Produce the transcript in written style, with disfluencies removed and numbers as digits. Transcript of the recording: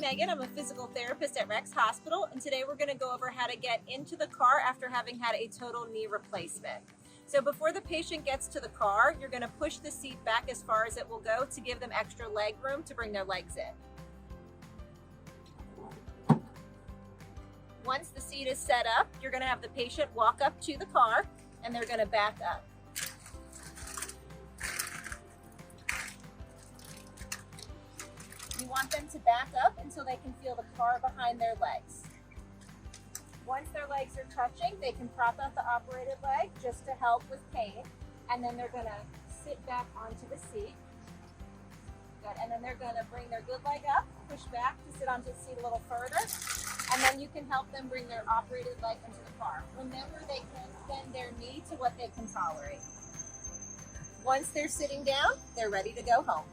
Megan. I'm a physical therapist at Rex Hospital, and today we're going to go over how to get into the car after having had a total knee replacement. So before the patient gets to the car, you're going to push the seat back as far as it will go to give them extra leg room to bring their legs in. Once the seat is set up, you're going to have the patient walk up to the car, and they're going to back up. You want them to back up until they can feel the car behind their legs. Once their legs are touching, they can prop up the operated leg just to help with pain. And then they're gonna sit back onto the seat. Good, and then they're gonna bring their good leg up, push back to sit onto the seat a little further. And then you can help them bring their operated leg into the car. Remember, they can bend their knee to what they can tolerate. Once they're sitting down, they're ready to go home.